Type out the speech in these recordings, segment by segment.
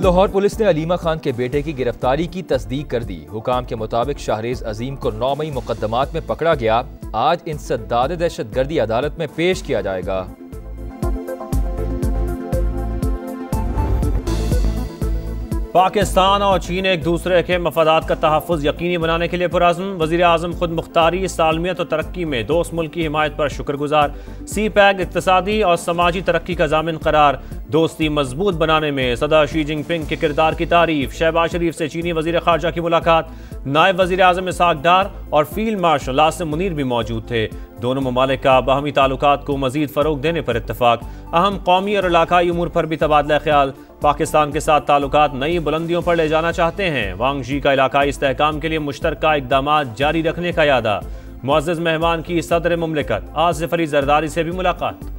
Lahore police ने अलीमा खान के बेटे की गिरफ्तारी की तस्दीक कर दी। हुकाम के मुताबिक शाहरेज अजीम को 9 मई मुकदमात में पकड़ा गया। आज इंसदाद दहशतगर्दी अदालत में पेश किया जाएगा। पाकिस्तान और चीन एक दूसरे के मफादात का तहफ़्फ़ुज़ यकीनी बनाने के लिए पुरअज़्म। वज़ीर आज़म खुद मुख्तारी, सालमियत और तरक्की में दोस्त मुल्क की हिमायत पर शुक्रगुजार। सी पैक इक़्तिसादी और समाजी तरक्की का ज़ामिन करार। दोस्ती मजबूत बनाने में सदर शी जिनपिंग के किरदार की तारीफ। शहबाज शरीफ से चीनी वज़ीर ख़ारजा की मुलाकात। नायब वज़ीर आज़म इसहाक़ डार और फील्ड मार्शल आसिम मुनीर भी मौजूद थे। दोनों ममालिक का बाहमी ताल्लुकात को मज़ीद फ़रोग़ देने पर इत्तफ़ाक़। अहम कौमी और इलाकाई उमूर पर भी तबादला ख्याल। पाकिस्तान के साथ ताल्लुकात नई बुलंदियों पर ले जाना चाहते हैं। वांग जी का इलाकाई इस्तेहकाम के लिए मुश्तरका इक़दामात जारी रखने का यादा। मुअज़्ज़ज़ मेहमान की सदर मुमलिकत आसिफ अली ज़रदारी से भी मुलाकात।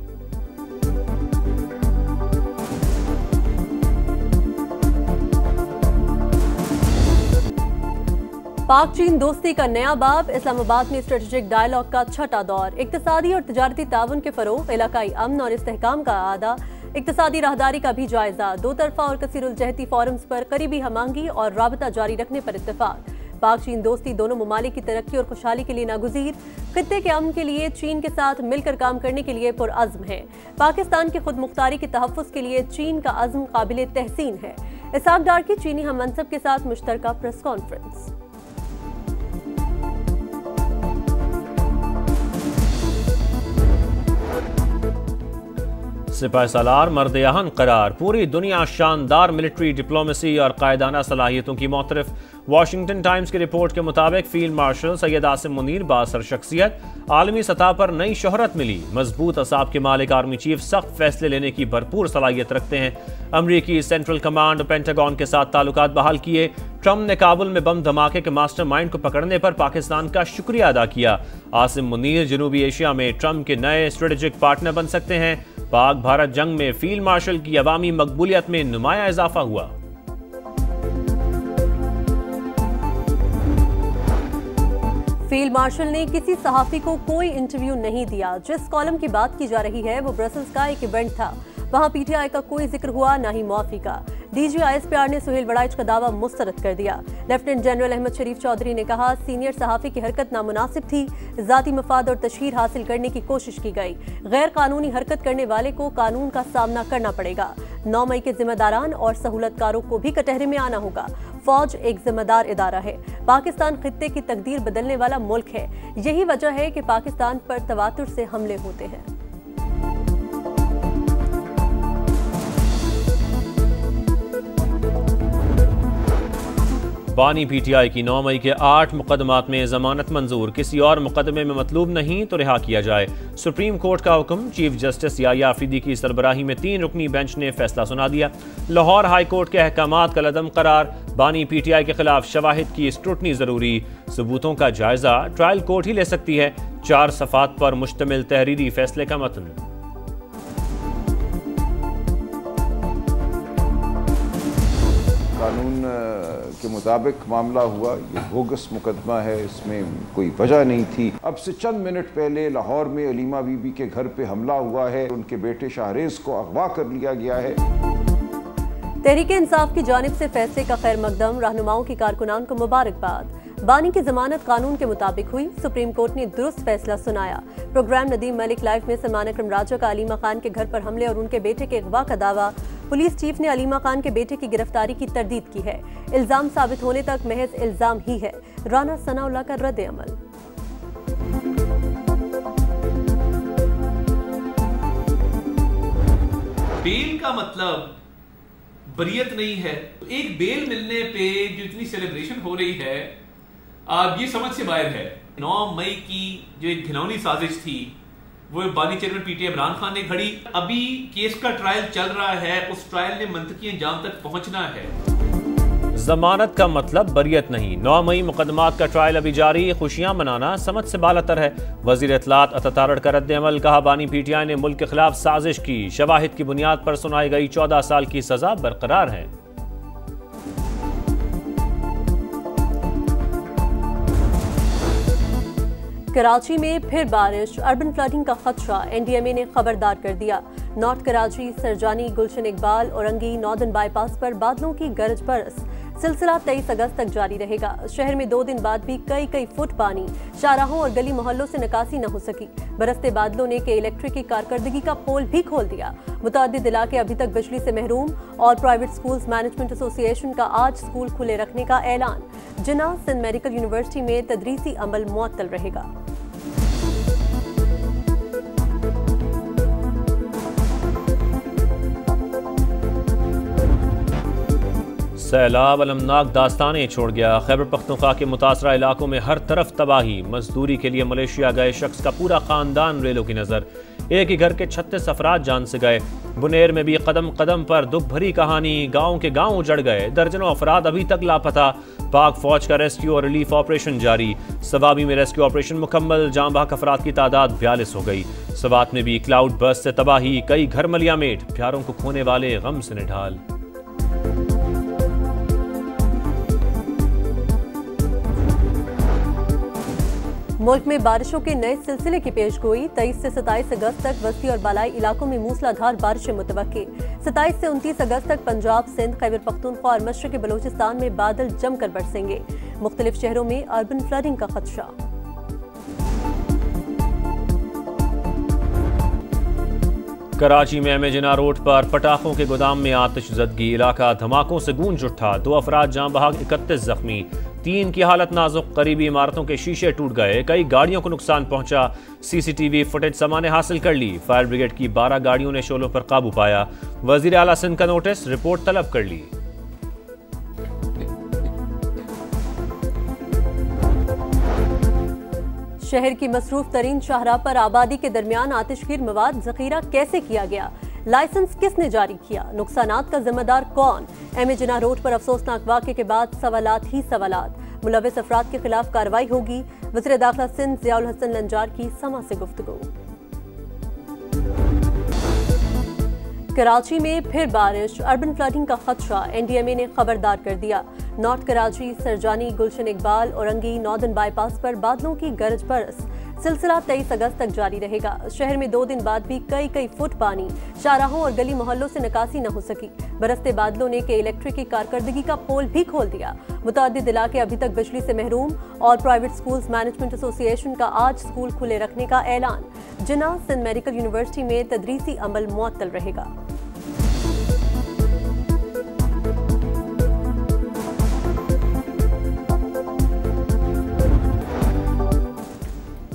पाक चीन दोस्ती का नया बाब। इस्लामाबाद में स्ट्रेटेजिक डायलॉग का छठा दौर। इक़्तिसादी और तिजारती ताउन के फ़रोग़, इलाकाई अमन और इस्तेहकाम का आदा। इक़्तिसादी राहदारी का भी जायजा। दो तरफा और कसीरुल-जहती फोरम्स पर करीबी हमांगी और राबता जारी रखने पर इत्तेफाक। पाक चीन दोस्ती दोनों ममालिक की तरक्की और खुशहाली के लिए नागुज़ीर। खित्ते के अमन के लिए चीन के साथ मिलकर काम करने के लिए पुरअज़्म है। पाकिस्तान की खुद मुख्तारी के तहफ़्फ़ुज़ के लिए चीन का अज़्म काबिल तहसीन है। इसहाक़ डार की चीनी हम मनसब के साथ मुश्तरका प्रेस कॉन्फ्रेंस। सिपाही सालार मर्द आहन करार। पूरी दुनिया शानदार मिलिट्री डिप्लोमेसी और कायदाना सलाहियतों की मोतरफ। वाशिंगटन टाइम्स की रिपोर्ट के मुताबिक फील्ड मार्शल सैयद आसिम मुनीर बासर शख्सियत, आलमी सतह पर नई शोहरत मिली। मजबूत असाब के मालिक आर्मी चीफ सख्त फैसले लेने की भरपूर सलाहियत रखते हैं। अमरीकी सेंट्रल कमांड और पेंटागन के साथ ताल्लुकात बहाल किए। ट्रंप ने काबुल में बम धमाके के मास्टरमाइंड को पकड़ने पर पाकिस्तान का शुक्रिया अदा किया। आसिम मुनीर जनूबी एशिया में ट्रंप के नए स्ट्रेटेजिक पार्टनर बन सकते हैं। पाक भारत जंग में फील्ड मार्शल की अवामी मकबूलियत में नुमाया इजाफा हुआ। फील्ड मार्शल ने किसी सहाफ़ी को कोई इंटरव्यू नहीं दिया। जिस कॉलम की बात की जा रही है वो ब्रसल्स का एक इवेंट था। वहां पीटीआई का कोई जिक्र हुआ, ना ही मुआफ़ी का। डीजी आईएसपीआर ने सुहेल वड़ाइच का दावा मुस्तरद कर दिया। लेफ्टिनेंट जनरल अहमद शरीफ चौधरी ने कहा, सीनियर सहाफ़ी की हरकत नामुनासिब थी। ज़ाती मफाद और तशहीर हासिल करने की कोशिश की गई। गैर कानूनी हरकत करने वाले को कानून का सामना करना पड़ेगा। 9 मई के जिम्मेदारान और सहूलतकारों को भी कटहरे में आना होगा। फौज एक जिम्मेदार इदारा है। पाकिस्तान खित्ते की तकदीर बदलने वाला मुल्क है। यही वजह है कि पाकिस्तान पर तवातुर से हमले होते हैं। बानी पीटीआई की 9 मई के 8 मुकदमात में जमानत मंजूर। किसी और मुकदमे में मतलूब नहीं तो रिहा किया जाए। सुप्रीम कोर्ट का हुक्म। चीफ जस्टिस याया आफरीदी की सरबराही में 3 रुकनी बेंच ने फैसला सुना दिया। लाहौर हाई कोर्ट के अहकामात कलअदम करार। बानी पीटीआई के खिलाफ शवाहिद की स्क्रूटनी जरूरी। सबूतों का जायजा ट्रायल कोर्ट ही ले सकती है। 4 सफ़ात पर मुश्तमिल तहरीरी फैसले का मतन। कानून के मुताबिक मामला हुआ, ये बोगस मुकदमा है, इसमें कोई वजह नहीं थी। अब से चंद मिनट पहले लाहौर में अलीमा बीबी के घर पे हमला हुआ है। उनके बेटे शाहरेज को अगवा कर लिया गया है। तहरीक इंसाफ की जानिब से फैसले का खैर मकदम। रहनुमाओं की कारकुनान को मुबारकबाद। बानी की जमानत कानून के मुताबिक हुई। सुप्रीम कोर्ट ने दुरुस्त फैसला सुनाया। प्रोग्राम नदीम मलिक लाइफ में सलमान अकरम राजा का अलीमा खान के घर पर हमले और उनके बेटे के अगवा का दावा। पुलिस चीफ ने अलीमा खान के बेटे की गिरफ्तारी की तरदीद की है। इल्जाम साबित होने तक महज इल्जाम ही है। राना सनाउल्लाह का रद्द अमल। बेल का मतलब बरियत नहीं है। एक बेल मिलने पे जो इतनी सेलिब्रेशन हो रही है, आप ये समझ से बाहर है। 9 मई की जो एक घिनौनी साजिश थी वो बानी चेयरमैन पीटीआई इमरान खान ने घड़ी। अभी केस का ट्रायल चल रहा है, उस ट्रायल ने मंतकी अंजाम तक पहुंचना है। जमानत का मतलब बरियत नहीं। 9 मई मुकदमात का ट्रायल अभी जारी। खुशियां मनाना समझ से बालातर है। वजीर इत्तलात अता तारड़ का रद्द अमल। कहा, बानी पीटीआई ने मुल्क के खिलाफ साजिश की। शवाहिद की बुनियाद पर सुनाई गई 14 साल की सजा बरकरार है। कराची में फिर बारिश, अर्बन फ्लडिंग का खदशा, एनडीएमए ने खबरदार कर दिया। नॉर्थ कराची, सरजानी, गुलशन इकबाल, औरंगी, नॉर्दर्न बाईपास पर बादलों की गरज बरस। सिलसिला 23 अगस्त तक जारी रहेगा। शहर में 2 दिन बाद भी कई फुट पानी, शाहराहों और गली मोहल्लों से निकासी न हो सकी। बरसते बादलों ने के इलेक्ट्रिक की कारकर्दगी का पोल भी खोल दिया। मुतअद्दिद इलाके अभी तक बिजली से महरूम और प्राइवेट स्कूल्स मैनेजमेंट एसोसिएशन का आज स्कूल खुले रखने का ऐलान। जिन्ना सिंध मेडिकल यूनिवर्सिटी में तदरीसी अमल मुअत्तल रहेगा। सैलाब अलमनाक दास्तानें छोड़ गया। खैबर पख्तूनख्वा के मुतासरा इलाकों में हर तरफ तबाही। मजदूरी के लिए मलेशिया गए शख्स का पूरा खानदान रेलों की नजर। एक ही घर के 36 अफराद जान से गए। बुनेर में भी कदम कदम पर दुख भरी कहानी। गांव के गांव उजड़ गए। दर्जनों अफराद अभी तक लापता। पाक फौज का रेस्क्यू और रिलीफ ऑपरेशन जारी। सवाबी में रेस्क्यू ऑपरेशन मुकम्मल। जाँ बहक अफराद की तादाद 42 हो गई। सवात में भी क्लाउड बर्स्ट से तबाही। कई घर मलियामेट। प्यारों को खोने वाले गम से निढाल। मुल्क में बारिशों के नए सिलसिले की पेशगोई। 23 से 27 अगस्त तक वस्ती और बालाई इलाकों में मूसलाधार बारिशें मुतवक्के। 27 से 29 अगस्त तक पंजाब, सिंध, खैबर पख्तूनख्वा और मशरक़ी बलूचिस्तान में बादल जमकर बरसेंगे। मुख्तलिफ शहरों में अर्बन फ्लडिंग का खदशा। कराची में एमेजिना रोड पर पटाखों के गोदाम में आतिशज़दगी। इलाका धमाकों से गूंज उठा। 2 अफराद जाँ बहक, 31 जख्मी। 3 की हालत नाजुक। करीबी इमारतों के शीशे टूट गए। कई गाड़ियों को नुकसान पहुंचा। सीसीटीवी फुटेज सामाने हासिल कर ली। फायर ब्रिगेड की 12 गाड़ियों ने शोलों पर काबू पाया। वजीर आला सिंध का नोटिस, रिपोर्ट तलब कर ली। शहर की मसरूफ तरीन शाहराह पर आबादी के दरमियान आतिशगीर मवाद जखीरा कैसे किया गया? लाइसेंस किसने जारी किया? नुकसानात का जिम्मेदार कौन? एमेजिना रोड पर अफसोसनाक वाक़े के बाद सवालात ही सवालात। मुलविस अफराद के खिलाफ कार्रवाई होगी। वज़ीर दाखिला सिंध ज़ियाउल हसन लंजार की समा से गुफ्तगू। कराची में फिर बारिश, अर्बन फ्लडिंग का खदशा, एनडीएमए ने खबरदार कर दिया। नॉर्थ कराची, सरजानी, गुलशन इकबाल, औरंगी, नॉर्दर्न बाईपास पर बादलों की गरज बरस। सिलसिला 23 अगस्त तक जारी रहेगा। शहर में 2 दिन बाद भी कई फुट पानी, शाहराहों और गली मोहल्लों से निकासी न हो सकी। बरसते बादलों ने के इलेक्ट्रिक की कारकर्दगी का पोल भी खोल दिया। मुतअद्दिद इलाके अभी तक बिजली से महरूम और प्राइवेट स्कूल्स मैनेजमेंट एसोसिएशन का आज स्कूल खुले रखने का ऐलान। जिन्ना सिंध मेडिकल यूनिवर्सिटी में तदरीसी अमल मुअत्तल रहेगा।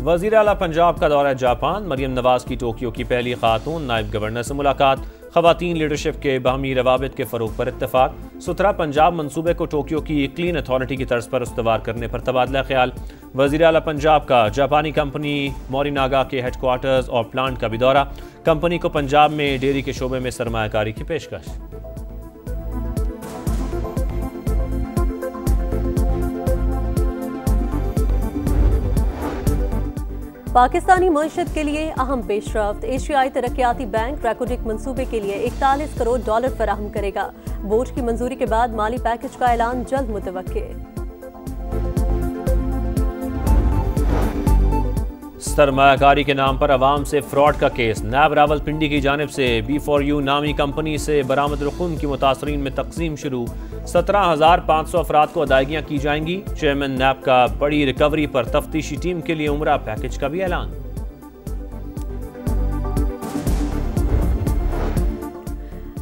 वज़ीर आला पंजाब का दौरा जापान। मरियम नवाज की टोक्यो की पहली खातून नायब गवर्नर से मुलाकात। ख़वातीन लीडरशिप के बाहमी रवाबित के फ़रोग़ पर इत्तफ़ाक़। सुथरा पंजाब मंसूबे को टोक्यो की क्लीन अथॉरिटी की तर्ज पर उस्तवार करने पर तबादला ख्याल। वज़ीर आला पंजाब का जापानी कंपनी मोरिनागा के हेडक्वार्टर्स और प्लांट का भी दौरा। कंपनी को पंजाब में डेयरी के शोबे में सरमायाकारी की पेशकश। पाकिस्तानी मईशत के लिए अहम पेशरफ्त। एशियाई तरक्याती बैंक रैकोडिक मंसूबे के लिए 41 करोड़ डॉलर फराहम करेगा। बोर्ड की मंजूरी के बाद माली पैकेज का ऐलान जल्द मुतवक्के। सरमायाकारी के नाम पर अवाम से फ्रॉड का केस। नैब रावलपिंडी की जानिब से B4U नामी कंपनी से बरामद रकूम की मुतासरीन में तकसीम शुरू। 17,500 अफराद को अदायगियाँ की जाएंगी। चेयरमैन नैब का बड़ी रिकवरी पर तफ्तीशी टीम के लिए उम्रा पैकेज का भी ऐलान।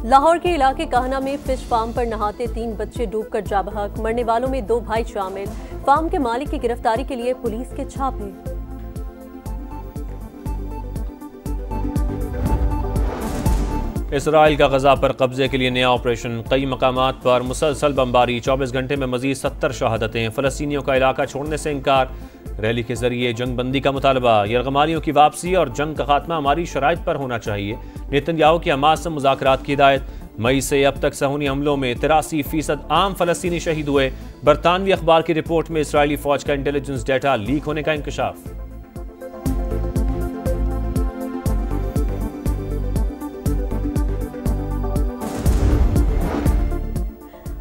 लाहौर के इलाके काहना में फिश फार्म पर नहाते 3 बच्चे डूबकर जा बहक। मरने वालों में 2 भाई शामिल। फार्म के मालिक की गिरफ्तारी के लिए पुलिस के छापे। इसराइल का गजा पर कब्जे के लिए नया ऑपरेशन। कई मकामात पर मुसलसल बमबारी। 24 घंटे में मजीद 70 शहादतें। फ़लस्तीनियों का इलाका छोड़ने से इनकार। रैली के जरिए जंग बंदी का मुतालबा। यरगमारियों की वापसी और जंग का खात्मा हमारी शराइत पर होना चाहिए। नेतन्याहू की हमास से मुज़ाकरात की हिदायत। मई से अब तक सहूनी हमलों में 83% आम फ़लस्तीनी शहीद हुए। बरतानवी अखबार की रिपोर्ट में इसराइली फौज का इंटेलिजेंस डेटा लीक होने का इंकशाफ।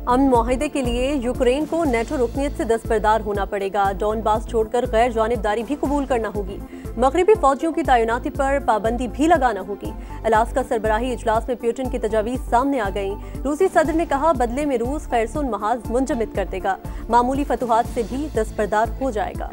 अमन मुआहिदे के लिए यूक्रेन को नेटो रुकनियत से दस्तबरदार होना पड़ेगा। डॉनबास छोड़कर गैर जानिबदारी भी कबूल करना होगी। मगरबी फौजियों की तैनाती पर पाबंदी भी लगाना होगी। अलास्का सरबराही इजलास में पुतिन की तजावीज़ सामने आ गईं। रूसी सदर ने कहा बदले में रूस खैरसुन महाज मुंजमद कर देगा, मामूली फतुहात से भी दस्तबरदार हो जाएगा।